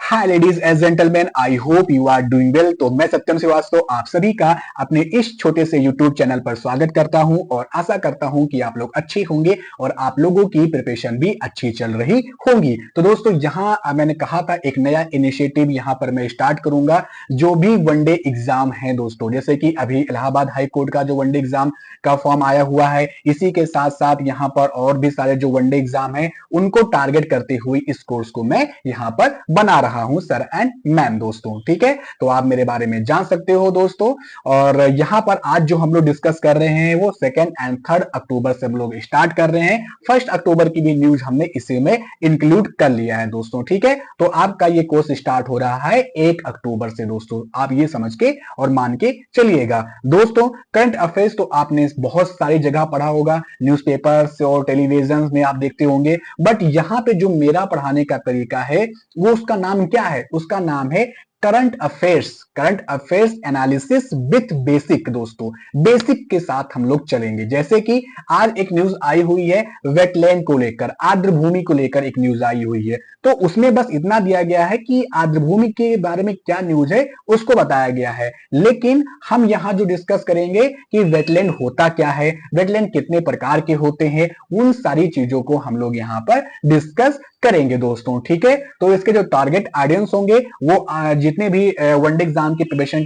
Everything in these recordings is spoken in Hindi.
Hi ladies and gentleman, I hope you are doing well. तो मैं सत्यम श्रीवास्तव आप सभी का अपने इस छोटे से यूट्यूब चैनल पर स्वागत करता हूं और आशा करता हूं कि आप लोग अच्छे होंगे और आप लोगों की प्रिपरेशन भी अच्छी चल रही होगी। तो दोस्तों, यहाँ मैंने कहा था एक नया इनिशिएटिव यहाँ पर मैं स्टार्ट करूंगा। जो भी वनडे एग्जाम है दोस्तों, जैसे कि अभी इलाहाबाद हाई कोर्ट का जो वनडे एग्जाम का फॉर्म आया हुआ है, इसी के साथ साथ यहाँ पर और भी सारे जो वनडे एग्जाम है उनको टारगेट करते हुए इस कोर्स को मैं यहाँ पर बना रहा हूं सर एंड मैम दोस्तों। ठीक है, तो आप मेरे बारे में जान सकते हो दोस्तों। और यहाँ पर आज जो हम लोग डिस्कस कर रहे हैं वो 2 एंड 3 अक्टूबर से हम लोग स्टार्ट कर रहे हैं। 1 अक्टूबर की भी न्यूज हमने इसी में इंक्लूड कर लिया है दोस्तों। ठीक है, तो आपका ये कोर्स स्टार्ट हो रहा है 1 अक्टूबर से दोस्तों। आप ये समझ के और मान के चलिएगा दोस्तों। करंट अफेयर्स तो आपने बहुत सारी जगह पढ़ा होगा, न्यूज़पेपर से और टेलीविजन में आप देखते होंगे, बट यहाँ पे जो मेरा पढ़ाने का तरीका है वो उसका नाम क्या है? उसका नाम है current affairs analysis with basic दोस्तों। बेसिक के साथ हम लोग चलेंगे। जैसे कि आज एक न्यूज आई हुई है वेटलैंड को लेकर, आर्द्र भूमि को लेकर एक न्यूज आई हुई है, तो उसमें बस इतना दिया गया है कि आर्द्र भूमि के बारे में क्या न्यूज है उसको बताया गया है। लेकिन हम यहाँ जो डिस्कस करेंगे कि वेटलैंड होता क्या है, वेटलैंड कितने प्रकार के होते हैं, उन सारी चीजों को हम लोग यहाँ पर डिस्कस करेंगे दोस्तों। ठीक है, तो इसके जो टारगेट ऑडियंस होंगे वो जितने भी वनडे एग्जाम की प्रिपरेशन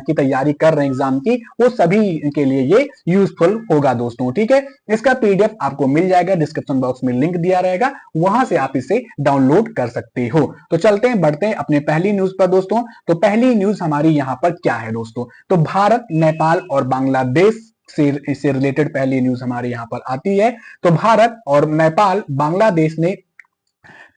की तैयारी कर रहे हैं एग्जाम की, वो सभी के लिए ये यूजफुल होगा दोस्तों। ठीक है, इसका पीडीएफ आपको मिल जाएगा, डिस्क्रिप्शन बॉक्स में लिंक दिया रहेगा, वहां से आप इसे डाउनलोड कर सकते हो। तो चलते हैं, बढ़ते हैं अपने पहली न्यूज पर दोस्तों। तो पहली न्यूज हमारी यहाँ पर क्या है दोस्तों? तो भारत, नेपाल और बांग्लादेश से रिलेटेड पहली न्यूज हमारे यहाँ पर आती है। तो भारत और नेपाल, बांग्लादेश ने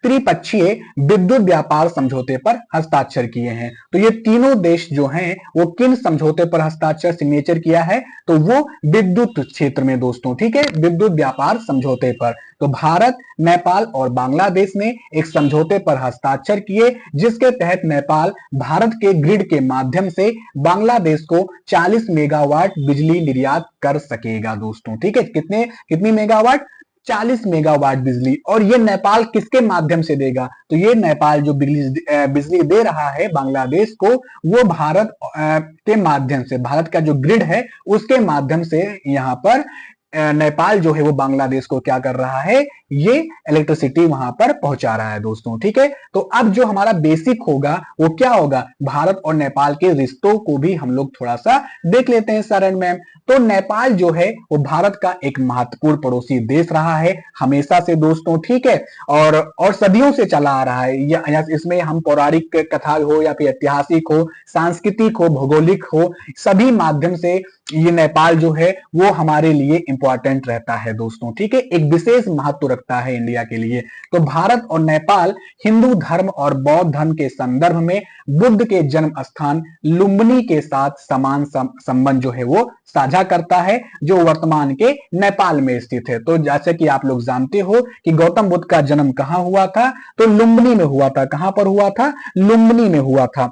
त्रिपक्षीय विद्युत व्यापार समझौते पर हस्ताक्षर किए हैं। तो ये तीनों देश जो हैं वो किन समझौते पर हस्ताक्षर सिग्नेचर किया है? तो वो विद्युत क्षेत्र में दोस्तों। ठीक है, विद्युत व्यापार समझौते पर। तो भारत, नेपाल और बांग्लादेश ने एक समझौते पर हस्ताक्षर किए, जिसके तहत नेपाल भारत के ग्रिड के माध्यम से बांग्लादेश को 40 मेगावाट बिजली निर्यात कर सकेगा दोस्तों। ठीक है, कितनी मेगावाट? 40 मेगावाट बिजली। और ये नेपाल किसके माध्यम से देगा? तो ये नेपाल जो बिजली दे रहा है बांग्लादेश को, वो भारत के माध्यम से, भारत का जो ग्रिड है उसके माध्यम से यहाँ पर नेपाल जो है वो बांग्लादेश को क्या कर रहा है? ये इलेक्ट्रिसिटी वहां पर पहुंचा रहा है दोस्तों। ठीक है, तो अब जो हमारा बेसिक होगा वो क्या होगा? भारत और नेपाल के रिश्तों को भी हम लोग थोड़ा सा देख लेते हैं सर एंड मैम। तो नेपाल जो है वो भारत का एक महत्वपूर्ण पड़ोसी देश रहा है हमेशा से दोस्तों। ठीक है, और सदियों से चला आ रहा है। या इसमें हम पौराणिक कथा हो या फिर ऐतिहासिक हो, सांस्कृतिक हो, भौगोलिक हो, सभी माध्यम से ये नेपाल जो है वो हमारे लिए इंपॉर्टेंट रहता है दोस्तों। ठीक है, एक विशेष महत्व रखता है इंडिया के लिए। तो भारत और नेपाल हिंदू धर्म और बौद्ध धर्म के संदर्भ में बुद्ध के जन्म स्थान लुम्बिनी के साथ समान संबंध जो है वो साझा करता है, जो वर्तमान के नेपाल में स्थित है। तो जैसे कि आप लोग जानते हो कि गौतम बुद्ध का जन्म कहां हुआ था? तो लुम्बिनी में हुआ था। कहां पर हुआ था? लुम्बिनी में हुआ था।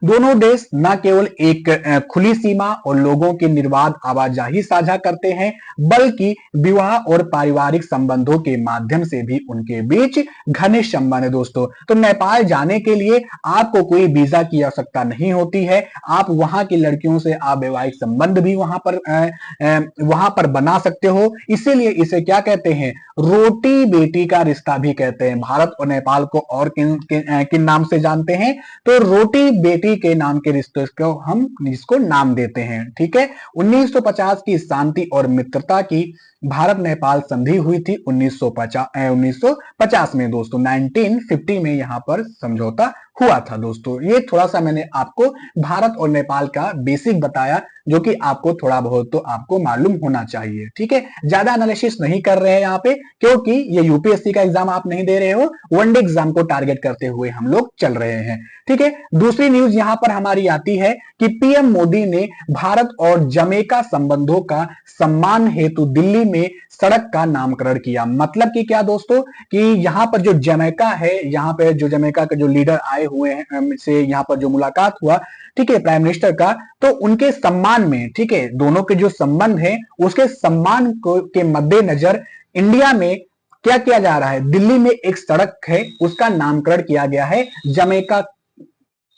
दोनों देश न केवल एक खुली सीमा और लोगों की निर्बाध आवाजाही साझा करते हैं, बल्कि विवाह और पारिवारिक संबंधों के माध्यम से भी उनके बीच घनिष्ठ संबंध है दोस्तों। तो नेपाल जाने के लिए आपको कोई वीजा की आवश्यकता नहीं होती है। आप वहां की लड़कियों से आप वैवाहिक संबंध भी वहां पर बना सकते हो। इसीलिए इसे क्या कहते हैं? रोटी बेटी का रिश्ता भी कहते हैं। भारत और नेपाल को और किन नाम से जानते हैं? तो रोटी बेटी के नाम के रिश्ते को हम इसको नाम देते हैं। ठीक है, 1950 की शांति और मित्रता की भारत नेपाल संधि हुई थी 1950 में दोस्तों। 1950 में यहां पर समझौता हुआ था दोस्तों। ये थोड़ा सा मैंने आपको भारत और नेपाल का बेसिक बताया, जो कि आपको थोड़ा बहुत तो आपको मालूम होना चाहिए। ठीक है, ज्यादा एनालिसिस नहीं कर रहे हैं यहाँ पे, क्योंकि ये यूपीएससी का एग्जाम आप नहीं दे रहे हो, वनडे एग्जाम को टारगेट करते हुए हम लोग चल रहे हैं। ठीक है, दूसरी न्यूज यहां पर हमारी आती है कि पीएम मोदी ने भारत और जमैका संबंधों का सम्मान हेतु दिल्ली में सड़क का नामकरण किया। मतलब कि क्या दोस्तों? कि यहां पर जो जमैका है, यहां पे जो जमैका के जो लीडर आए हुए हैं से यहां पर जो मुलाकात हुआ, ठीक है, प्राइम मिनिस्टर का, तो उनके सम्मान में, ठीक है, दोनों के जो संबंध है उसके सम्मान को के मद्देनजर इंडिया में क्या किया जा रहा है, दिल्ली में एक सड़क है उसका नामकरण किया गया है जमैका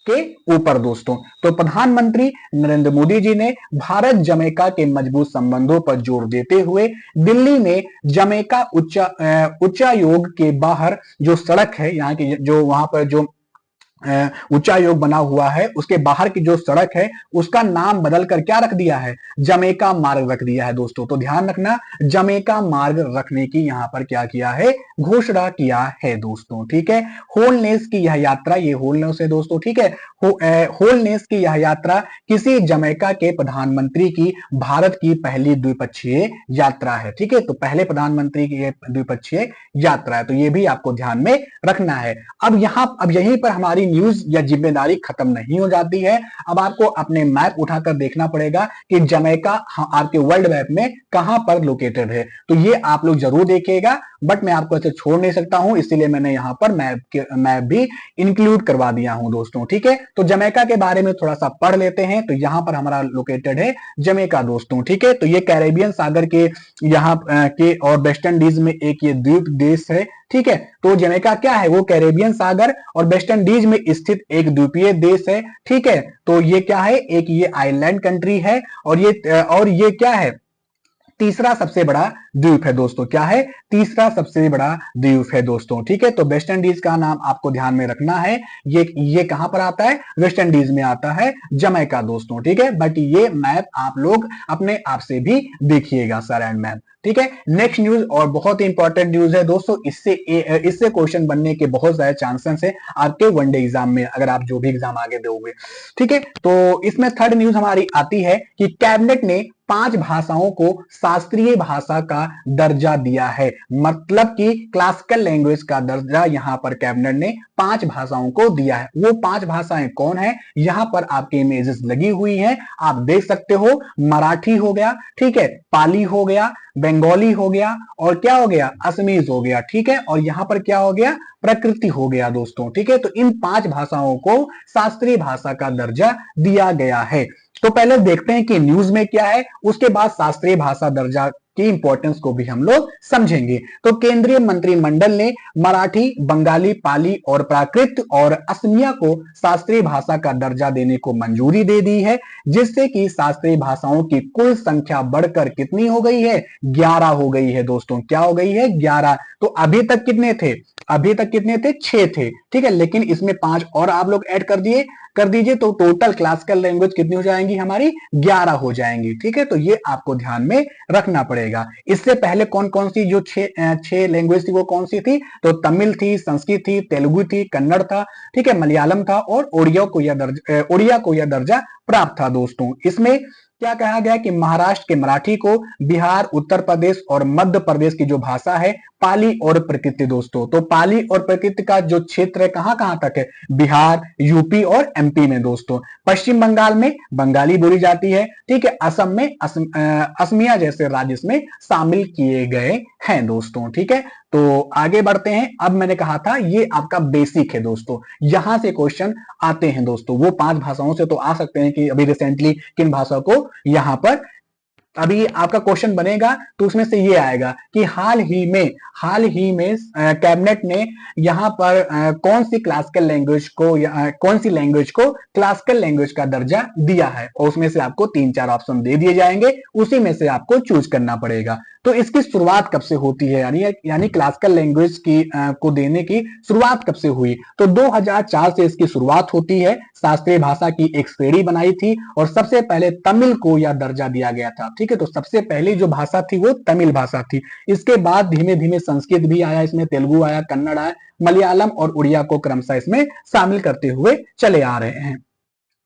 के ऊपर दोस्तों। तो प्रधानमंत्री नरेंद्र मोदी जी ने भारत जमैका के मजबूत संबंधों पर जोर देते हुए दिल्ली में जमैका उच्चायोग के बाहर जो सड़क है, यहाँ की जो वहां पर जो उच्चायोग बना हुआ है उसके बाहर की जो सड़क है उसका नाम बदलकर क्या रख दिया है, जमैका मार्ग रख दिया है दोस्तों। तो ध्यान रखना, जमैका मार्ग रखने की यहां पर क्या किया है, घोषणा किया है दोस्तों। ठीक है, होलनेस की यह यात्रा, ये होलनेस है दोस्तों। ठीक है, होलनेस की यह यात्रा किसी जमैका के प्रधानमंत्री की भारत की पहली द्विपक्षीय यात्रा है। ठीक है, तो पहले प्रधानमंत्री की द्विपक्षीय यात्रा है, तो ये भी आपको ध्यान में रखना है। अब यहीं पर हमारी न्यूज या जिम्मेदारी खत्म नहीं हो जाती है। अब आपको अपने मैप उठाकर देखना पड़ेगा कि जमैका आपके वर्ल्ड मैप में कहां पर लोकेटेड है। तो ये आप लोग जरूर देखिएगा, बट मैं आपको ऐसे छोड़ नहीं सकता हूं, इसीलिए मैंने यहां पर मैप भी इंक्लूड करवा दिया हूं दोस्तों। ठीक है, तो जमैका के बारे में थोड़ा सा पढ़ लेते हैं। तो यहां पर हमारा लोकेटेड है जमैका दोस्तों। ठीक है, तो ये कैरेबियन सागर के यहाँ के और वेस्ट इंडीज में एक ये द्वीप देश है। ठीक है, तो जमैका क्या है, वो कैरेबियन सागर और वेस्ट इंडीज में स्थित एक द्वीपीय देश है। ठीक है, तो ये क्या है, एक ये आइलैंड कंट्री है और ये क्या है, तीसरा सबसे बड़ा द्वीप है दोस्तों। क्या है, तीसरा सबसे बड़ा द्वीप है दोस्तों। ठीक है, तो वेस्ट इंडीज का नाम आपको ध्यान में रखना है, ये कहां पर आता है, वेस्ट इंडीज में आता है जमैका दोस्तों। ठीक है, बट ये मैप आप लोग अपने आप से भी देखिएगा सर एंड मैम। ठीक है, नेक्स्ट न्यूज और बहुत ही इंपॉर्टेंट न्यूज है दोस्तों, इससे क्वेश्चन बनने के बहुत सारे चांसेस है आपके वनडे एग्जाम में, अगर आप जो भी एग्जाम आगे दोगे। ठीक है, तो इसमें थर्ड न्यूज हमारी आती है कि कैबिनेट ने 5 भाषाओं को शास्त्रीय भाषा का दर्जा दिया है। मतलब कि क्लासिकल लैंग्वेज का दर्जा यहां पर कैबिनेट ने 5 भाषाओं को दिया है। वो 5 भाषाएं कौन है, यहां पर आपके इमेजेस लगी हुई हैं, आप देख सकते हो। मराठी हो गया, ठीक है, पाली हो गया, बंगाली हो गया, और क्या हो गया, असमीज हो गया। ठीक है, और यहां पर क्या हो गया, प्रकृति हो गया दोस्तों। ठीक है, तो इन 5 भाषाओं को शास्त्रीय भाषा का दर्जा दिया गया है। तो पहले देखते हैं कि न्यूज में क्या है, उसके बाद शास्त्रीय भाषा दर्जा की इंपॉर्टेंस को भी हम लोग समझेंगे। तो केंद्रीय मंत्रिमंडल ने मराठी, बंगाली, पाली और प्राकृत और असमिया को शास्त्रीय भाषा का दर्जा देने को मंजूरी दे दी है, जिससे कि शास्त्रीय भाषाओं की कुल संख्या बढ़कर कितनी हो गई है, 11 हो गई है दोस्तों। क्या हो गई है, 11। तो अभी तक कितने थे, अभी तक कितने थे, 6 थे। ठीक है, लेकिन इसमें 5 और आप लोग ऐड कर दीजिए, तो टोटल क्लासिकल लैंग्वेज कितनी हो जाएंगी, हमारी 11 हो जाएंगी। ठीक है, तो ये आपको ध्यान में रखना पड़ेगा। इससे पहले कौन कौन सी जो 6 लैंग्वेज थी वो कौन सी थी, तो तमिल थी, संस्कृत थी, तेलुगु थी, कन्नड़ था, ठीक है, मलयालम था, और ओडिया को यह दर्जा प्राप्त था दोस्तों। इसमें क्या कहा गया कि महाराष्ट्र के मराठी को, बिहार, उत्तर प्रदेश और मध्य प्रदेश की जो भाषा है पाली और प्रकृति दोस्तों। तो पाली और प्रकृति का जो क्षेत्र है कहां कहां तक है, बिहार, यूपी और एमपी में दोस्तों। पश्चिम बंगाल में बंगाली बोली जाती है। ठीक है, असम में असमिया जैसे राज्य इसमें शामिल किए गए हैं दोस्तों। ठीक है, तो आगे बढ़ते हैं। अब मैंने कहा था ये आपका बेसिक है दोस्तों, यहां से क्वेश्चन आते हैं दोस्तों। वो 5 भाषाओं से तो आ सकते हैं कि अभी रिसेंटली किन भाषा को यहां पर अभी आपका क्वेश्चन बनेगा, तो उसमें से ये आएगा कि हाल ही में कैबिनेट ने यहां पर कौन सी क्लासिकल लैंग्वेज को या कौन सी लैंग्वेज को क्लासिकल लैंग्वेज का दर्जा दिया है, और उसमें से आपको 3-4 ऑप्शन दे दिए जाएंगे, उसी में से आपको चूज करना पड़ेगा। तो इसकी शुरुआत कब से होती है, यानी क्लासिकल लैंग्वेज की को देने की शुरुआत कब से हुई, तो 2004 से इसकी शुरुआत होती है। शास्त्रीय भाषा की एक श्रेणी बनाई थी और सबसे पहले तमिल को यह दर्जा दिया गया था। ठीक है, तो सबसे पहली जो भाषा थी वो तमिल भाषा थी। इसके बाद धीमे धीमे संस्कृत भी आया, इसमें तेलुगु आया, कन्नड़ आया, मलयालम और उड़िया को क्रमशः इसमें शामिल करते हुए चले आ रहे हैं।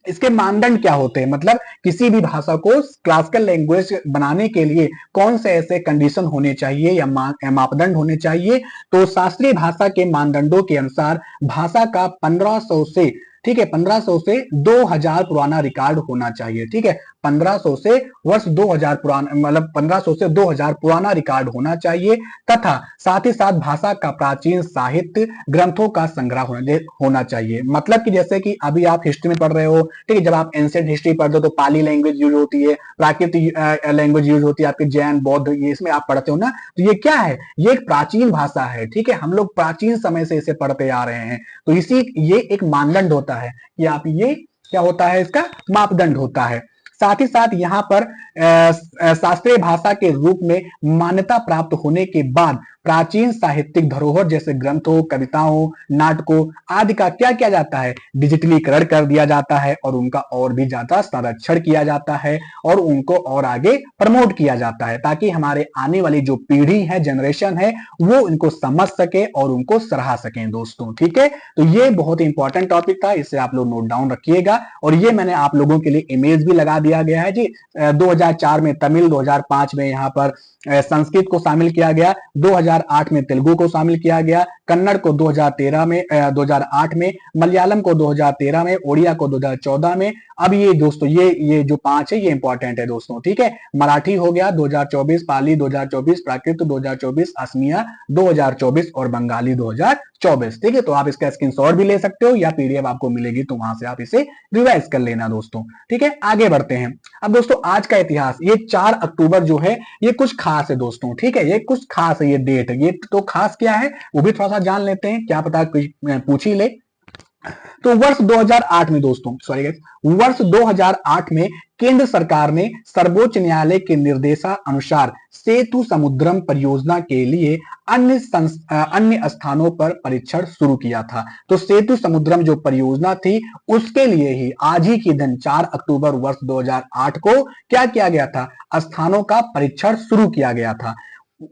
इसके मानदंड क्या होते हैं, मतलब किसी भी भाषा को क्लासिकल लैंग्वेज बनाने के लिए कौन से ऐसे कंडीशन होने चाहिए या मापदंड होने चाहिए, तो शास्त्रीय भाषा के मानदंडों के अनुसार भाषा का 1500 से, ठीक है, 1500 से 2000 पुराना रिकॉर्ड होना चाहिए। ठीक है, 1500 से वर्ष 2000 पुराना, मतलब 1500 से 2000 पुराना रिकॉर्ड होना चाहिए, तथा साथ ही साथ भाषा का प्राचीन साहित्य ग्रंथों का संग्रह होना चाहिए। मतलब कि जैसे कि अभी आप हिस्ट्री में पढ़ रहे हो, ठीक है, जब आप एंशिएंट हिस्ट्री पढ़ते हो तो पाली लैंग्वेज यूज होती है, प्राकृत लैंग्वेज यूज होती है, आपके जैन बौद्ध ये इसमें आप पढ़ते हो ना, तो ये क्या है, ये एक प्राचीन भाषा है, ठीक है, हम लोग प्राचीन समय से इसे पढ़ते आ रहे हैं। तो इसी ये एक मानदंड होता है कि आप ये क्या होता है, इसका मापदंड होता है। साथ ही साथ यहाँ पर शास्त्रीय भाषा के रूप में मान्यता प्राप्त होने के बाद प्राचीन साहित्यिक धरोहर जैसे ग्रंथों, कविताओं, नाटकों आदि का क्या किया जाता है, डिजिटलीकरण कर दिया जाता है और उनका और भी ज्यादा संरक्षण किया जाता है और उनको और आगे प्रमोट किया जाता है, ताकि हमारे आने वाली जो पीढ़ी है, जनरेशन है, वो इनको समझ सके और उनको सराह सकें दोस्तों, ठीक है। तो ये बहुत ही इंपॉर्टेंट टॉपिक था, इसे आप लोग नोट डाउन रखिएगा। और ये मैंने आप लोगों के लिए इमेज भी लगा दिया गया है जी। 2004 में तमिल, 2005 में यहाँ पर संस्कृत को शामिल किया गया, 2008 में तेलुगु को शामिल किया गया, कन्नड़ को 2008 में, मलयालम को 2013 में, ओडिया को 2014 में। अब ये दोस्तों ये जो 5 है ये इंपॉर्टेंट है दोस्तों, ठीक है। मराठी हो गया 2024, पाली 2024, प्राकृत 2024, असमिया 2024 और बंगाली 2024, ठीक है। तो आप इसका स्क्रीनशॉट भी ले सकते हो या पीडीएफ आपको मिलेगी तो वहां से आप इसे रिवाइज कर लेना दोस्तों, ठीक है। आगे बढ़ते हैं। अब दोस्तों आज का इतिहास, ये 4 अक्टूबर जो है ये कुछ खास है दोस्तों, ठीक है, ये कुछ खास है, ये डेट है, ये तो खास क्या है वो भी थोड़ा सा जान लेते हैं, क्या पता पूछ ही ले। तो वर्ष 2008 में दोस्तों, सॉरी गाइस, वर्ष 2008 में केंद्र सरकार ने सर्वोच्च न्यायालय के निर्देशानुसार सेतु समुद्रम परियोजना के लिए अन्य स्थानों पर परीक्षण शुरू किया था। तो सेतु समुद्रम जो परियोजना थी उसके लिए ही आज ही के दिन 4 अक्टूबर वर्ष 2008 को क्या किया गया था, स्थानों का परीक्षण शुरू किया गया था।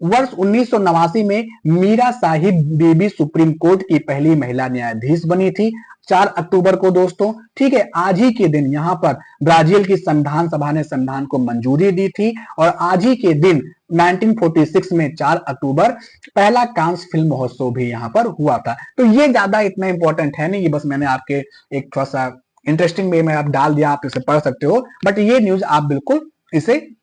वर्ष 1989 में मीरा साहिब बीबी सुप्रीम कोर्ट की पहली महिला न्यायाधीश बनी थी 4 अक्टूबर को दोस्तों, ठीक है। आज ही के दिन यहाँ पर ब्राजील की संविधान सभा ने संविधान को मंजूरी दी थी और आज ही के दिन 1946 में 4 अक्टूबर पहला कांस फिल्म महोत्सव भी यहाँ पर हुआ था। तो ये ज्यादा इतना इंपॉर्टेंट है नहीं, ये बस मैंने आपके एक थोड़ा सा इंटरेस्टिंग वे में आप डाल दिया, आप इसे पढ़ सकते हो, बट ये न्यूज आप बिल्कुल इसे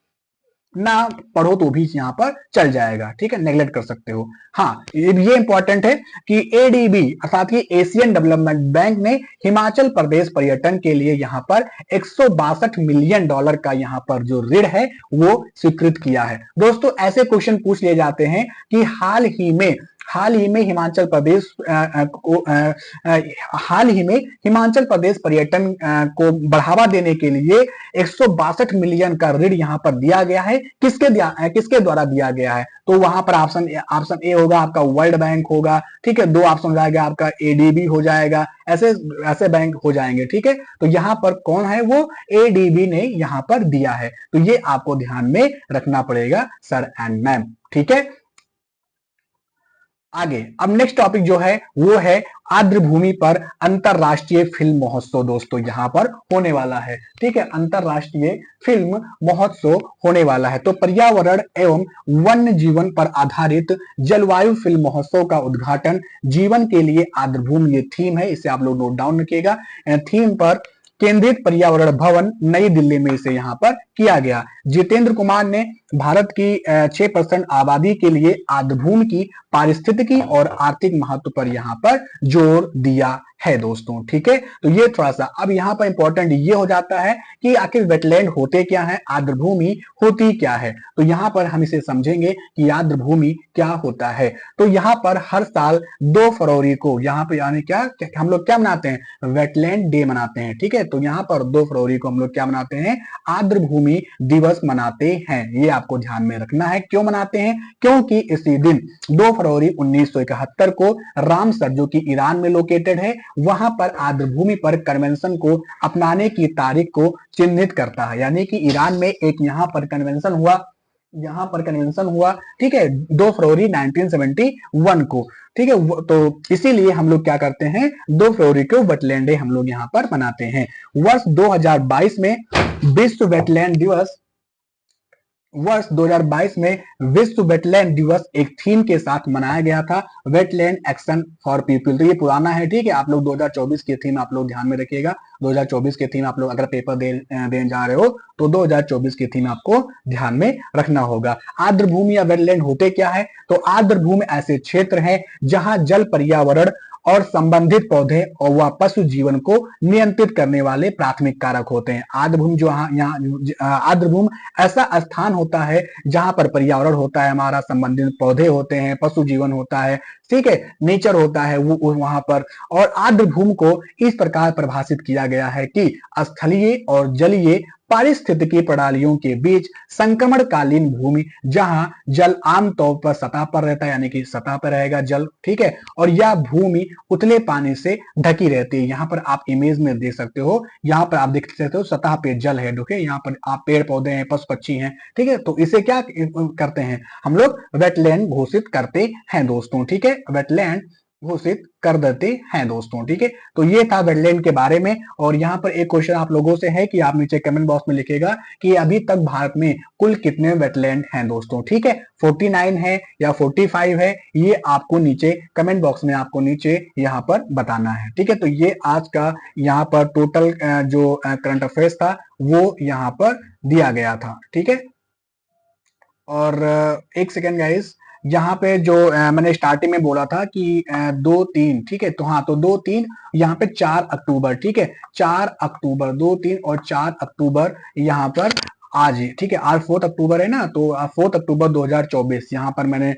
ना पढ़ो तो भी यहाँ पर चल जाएगा, ठीक है, नेग्लेक्ट कर सकते हो। हाँ, ये इंपॉर्टेंट है कि एडीबी अर्थात कि एशियन डेवलपमेंट बैंक ने हिमाचल प्रदेश पर्यटन के लिए यहाँ पर 162 मिलियन डॉलर का यहाँ पर जो ऋण है वो स्वीकृत किया है। दोस्तों ऐसे क्वेश्चन पूछ लिए जाते हैं कि हाल ही में हिमाचल प्रदेश पर्यटन को बढ़ावा देने के लिए 162 मिलियन का ऋण यहाँ पर दिया गया है, किसके द्वारा दिया गया है, तो वहां पर ऑप्शन ए होगा आपका वर्ल्ड बैंक होगा, ठीक है, 2 ऑप्शन हो जाएगा आपका एडीबी हो जाएगा, ऐसे बैंक हो जाएंगे, ठीक है। तो यहाँ पर कौन है, वो एडीबी ने यहाँ पर दिया है, तो ये आपको ध्यान में रखना पड़ेगा सर एंड मैम, ठीक है। आगे अब नेक्स्ट टॉपिक जो है वो है आर्द्रभूमि पर अंतरराष्ट्रीय फिल्म महोत्सव दोस्तों यहाँ पर होने वाला है, ठीक है, अंतरराष्ट्रीय फिल्म महोत्सव होने वाला है। तो पर्यावरण एवं वन्य जीवन पर आधारित जलवायु फिल्म महोत्सव का उद्घाटन जीवन के लिए आर्द्रभूमि, ये थीम है, इसे आप लोग नोट डाउन रखिएगा। थीम पर केंद्रित पर्यावरण भवन नई दिल्ली में इसे यहाँ पर किया गया। जितेंद्र कुमार ने भारत की 6% आबादी के लिए आर्द्रभूमि की पारिस्थितिकी और आर्थिक महत्व पर यहाँ पर जोर दिया है दोस्तों, ठीक है। तो ये थोड़ा सा अब यहाँ पर इंपॉर्टेंट ये हो जाता है कि आखिर वेटलैंड होते क्या है, आर्द्रभूमि होती क्या है। तो यहाँ पर हम इसे समझेंगे कि आर्द्रभूमि क्या होता है। तो यहाँ पर हर साल 2 फरवरी को यहाँ पे यानी क्या हम लोग क्या मनाते हैं, वेटलैंड डे मनाते हैं, ठीक है। तो यहाँ पर 2 फरवरी को हम लोग क्या मनाते हैं, आर्द्रभूमि दिवस मनाते हैं। ये आपको ध्यान में रखना है, क्यों मनाते हैं, क्योंकि इसी दिन 2 फरवरी 1971 को रामसर जो कि ईरान में लोकेटेड है, वहां पर आर्द्रभूमि पर कन्वेंशन को अपनाने की तारीख को चिन्हित करता है। यानी कि ईरान में एक यहाँ पर कन्वेंशन हुआ, ठीक है, 2 फरवरी 1971 को, ठीक है। तो इसीलिए हम लोग क्या करते हैं, 2 फरवरी को वेटलैंड डे हम लोग यहाँ पर मनाते हैं। वर्ष 2022 में विश्व वेटलैंड दिवस एक थीम के साथ मनाया गया था, वेटलैंड एक्शन फॉर पीपल। तो ये पुराना है, ठीक है, आप लोग 2024 की थीम आप लोग ध्यान में रखिएगा, 2024 की थीम आप लोग अगर पेपर देने जा रहे हो तो 2024 की थीम आपको ध्यान में रखना होगा। आर्द्र भूमि या वेटलैंड होते क्या है? तो आर्द्र भूमि ऐसे क्षेत्र हैं जहां जल, पर्यावरण और संबंधित पौधे और व पशु जीवन को नियंत्रित करने वाले प्राथमिक कारक होते हैं। आर्द्र भूमि जो यहाँ आर्द्र भूमि ऐसा स्थान होता है जहां पर पर्यावरण होता है, हमारा संबंधित पौधे होते हैं, पशु जीवन होता है, ठीक है, नेचर होता है वो वहां पर। और आर्द्र भूमि को इस प्रकार परिभाषित किया गया है कि स्थलीय और जलीय पारिस्थितिकी प्रणालियों के बीच संक्रमणकालीन भूमि जहां जल आमतौर पर सतह पर रहता है, यानी कि सतह पर रहेगा जल, ठीक है, और यह भूमि उतले पानी से ढकी रहती है। यहाँ पर आप इमेज में देख सकते हो, यहाँ पर आप देख सकते हो सतह पे जल है, ठीक है, यहाँ पर आप पेड़ पौधे हैं, पशु पक्षी हैं, ठीक है। तो इसे क्या करते हैं हम लोग? वेटलैंड घोषित करते हैं दोस्तों, ठीक है, वेटलैंड घोषित कर देते हैं दोस्तों, ठीक है। तो ये था वेटलैंड के बारे में। और यहाँ पर एक क्वेश्चन आप लोगों से है कि आप नीचे कमेंट बॉक्स में लिखेगा कि अभी तक भारत में कुल कितने वेटलैंड हैं दोस्तों, ठीक है, 49 है या 45 है, ये आपको नीचे कमेंट बॉक्स में आपको नीचे यहाँ पर बताना है, ठीक है। तो ये आज का यहाँ पर टोटल जो करंट अफेयर्स था वो यहाँ पर दिया गया था, ठीक है। और एक सेकेंड गाइस, यहाँ पे जो मैंने स्टार्टिंग में बोला था कि 2-3, ठीक है, तो हाँ, तो 2-3 यहाँ पे 4 अक्टूबर, ठीक है, 4 अक्टूबर, 2-3 और 4 अक्टूबर यहाँ पर आज ही, ठीक है। आज 4 अक्टूबर है ना, तो 4 अक्टूबर 2024 यहाँ पर मैंने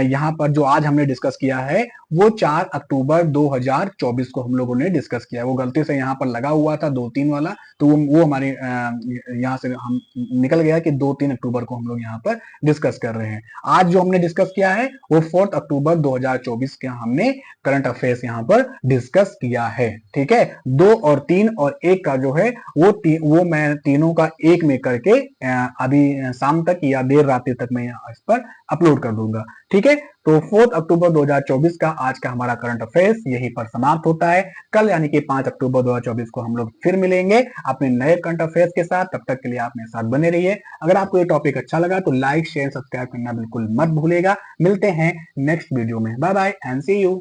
यहाँ पर जो आज हमने डिस्कस किया है वो 4 अक्टूबर 2024 को हम लोगों ने डिस्कस किया है। वो गलती से यहाँ पर लगा हुआ था 2-3 वाला, तो वो हमारे यहाँ से हम निकल गया कि 2-3 अक्टूबर को हम लोग यहाँ पर डिस्कस कर रहे हैं। आज जो हमने डिस्कस किया है वो 4 अक्टूबर 2024 के हमने करंट अफेयर्स यहाँ पर डिस्कस किया है, ठीक है। 2 और 3 और 1 का जो है वो मैं तीनों का एक में करके अभी शाम तक या देर रात्रि तक मैं इस पर अपलोड कर दूंगा, ठीक है। तो 4 अक्टूबर 2024 का आज का हमारा करंट अफेयर्स यहीं पर समाप्त होता है। कल यानी कि 5 अक्टूबर 2024 को हम लोग फिर मिलेंगे अपने नए करंट अफेयर्स के साथ। तब तक के लिए आप मेरे साथ बने रहिए। अगर आपको ये टॉपिक अच्छा लगा तो लाइक, शेयर, सब्सक्राइब करना बिल्कुल मत भूलेगा। मिलते हैं नेक्स्ट वीडियो में। Bye bye and see you.